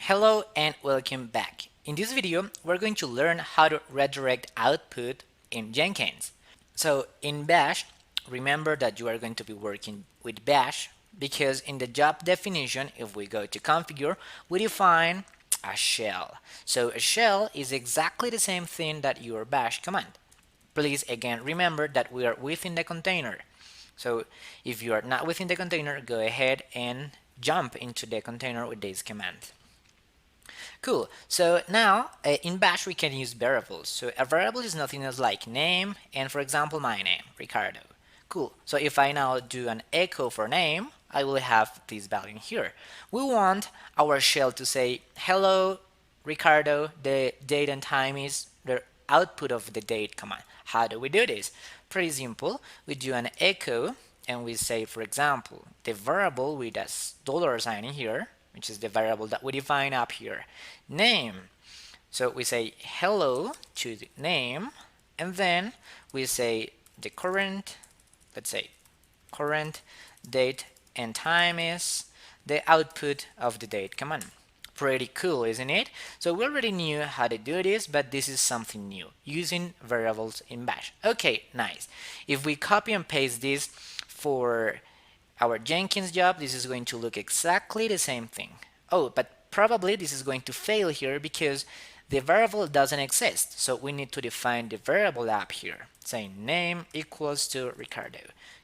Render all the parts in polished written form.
Hello and welcome back. In this video, we're going to learn how to redirect output in Jenkins. So in Bash, remember that you are going to be working with Bash because in the job definition, if we go to configure, we define a shell. So a shell is exactly the same thing that your Bash command. Please again remember that we are within the container. So if you are not within the container, go ahead and jump into the container with this command. Cool. So now in Bash we can use variables. So a variable is nothing else like name and for example my name, Ricardo. Cool. So if I now do an echo for name, I will have this value here. We want our shell to say hello Ricardo, the date and time is the output of the date command. How do we do this? Pretty simple. We do an echo and we say for example the variable with a dollar sign in here, which is the variable that we define up here, name. So we say hello to the name and then we say the current, let's say current date and time is the output of the date command. Pretty cool, isn't it? So we already knew how to do this, but this is something new, using variables in Bash. Okay, nice. If we copy and paste this for our Jenkins job, this is going to look exactly the same thing. Oh, but probably this is going to fail here because the variable doesn't exist. So we need to define the variable up here, saying name equals to Ricardo.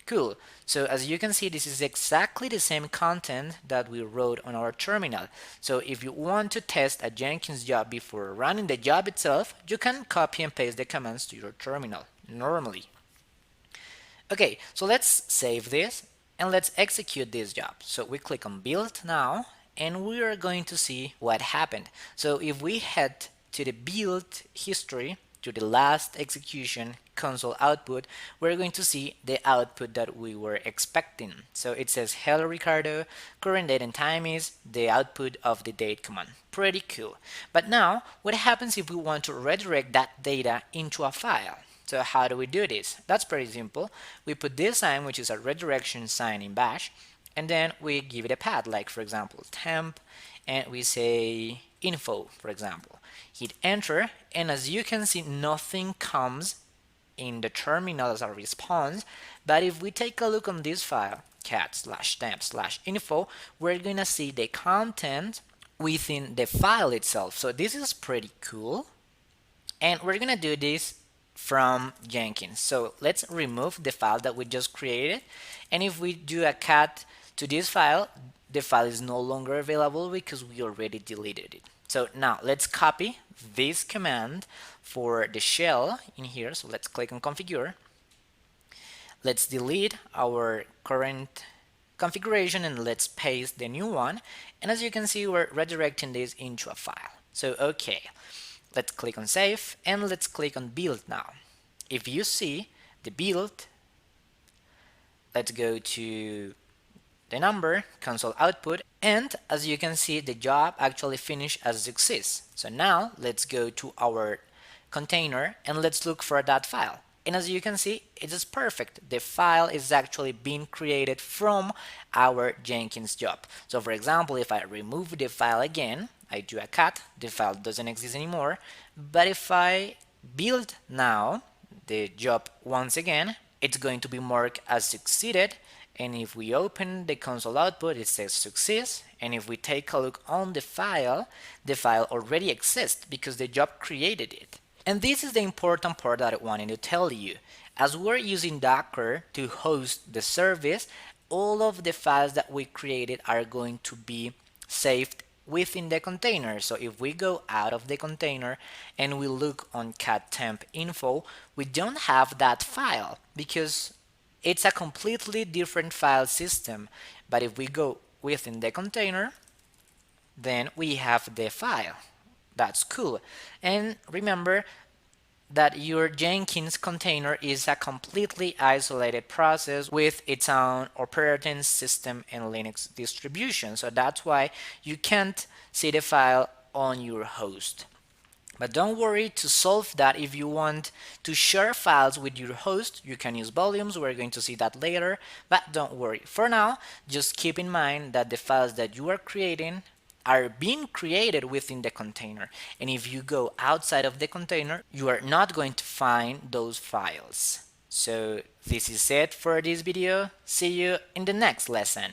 Cool. So as you can see, this is exactly the same content that we wrote on our terminal. So if you want to test a Jenkins job before running the job itself, you can copy and paste the commands to your terminal normally. Okay, so let's save this and let's execute this job. So we click on build now and we are going to see what happened. So if we head to the build history, to the last execution console output, we're going to see the output that we were expecting. So it says hello Ricardo, current date and time is the output of the date command. Pretty cool. But now what happens if we want to redirect that data into a file? So how do we do this? That's pretty simple. We put this sign, which is a redirection sign in Bash, and then we give it a path, like for example temp, and we say info, for example. Hit enter, and as you can see, nothing comes in the terminal as a response. But if we take a look on this file, cat/temp/info, we're gonna see the content within the file itself. So this is pretty cool, and we're gonna do this from Jenkins. So let's remove the file that we just created, and if we do a cat to this file, the file is no longer available because we already deleted it. So now let's copy this command for the shell in here. So let's click on configure. Let's delete our current configuration and let's paste the new one. And as you can see, we're redirecting this into a file. So okay, let's click on save and let's click on build now. If you see the build, let's go to the number, console output, and as you can see, the job actually finished as success. So now let's go to our container and let's look for that file. And as you can see, it is perfect. The file is actually being created from our Jenkins job. So for example, if I remove the file again, I do a cat, the file doesn't exist anymore. But if I build now the job once again, it's going to be marked as succeeded. And if we open the console output, it says success. And if we take a look on the file already exists because the job created it. And this is the important part that I wanted to tell you. As we're using Docker to host the service, all of the files that we created are going to be saved within the container. So if we go out of the container and we look on cat temp info, we don't have that file because it's a completely different file system. But if we go within the container, then we have the file. That's cool. And remember that your Jenkins container is a completely isolated process with its own operating system and Linux distribution. So that's why you can't see the file on your host. But don't worry, to solve that, if you want to share files with your host, you can use volumes. We're going to see that later, but don't worry. For now, just keep in mind that the files that you are creating are being created within the container. And if you go outside of the container, you are not going to find those files. So this is it for this video. See you in the next lesson.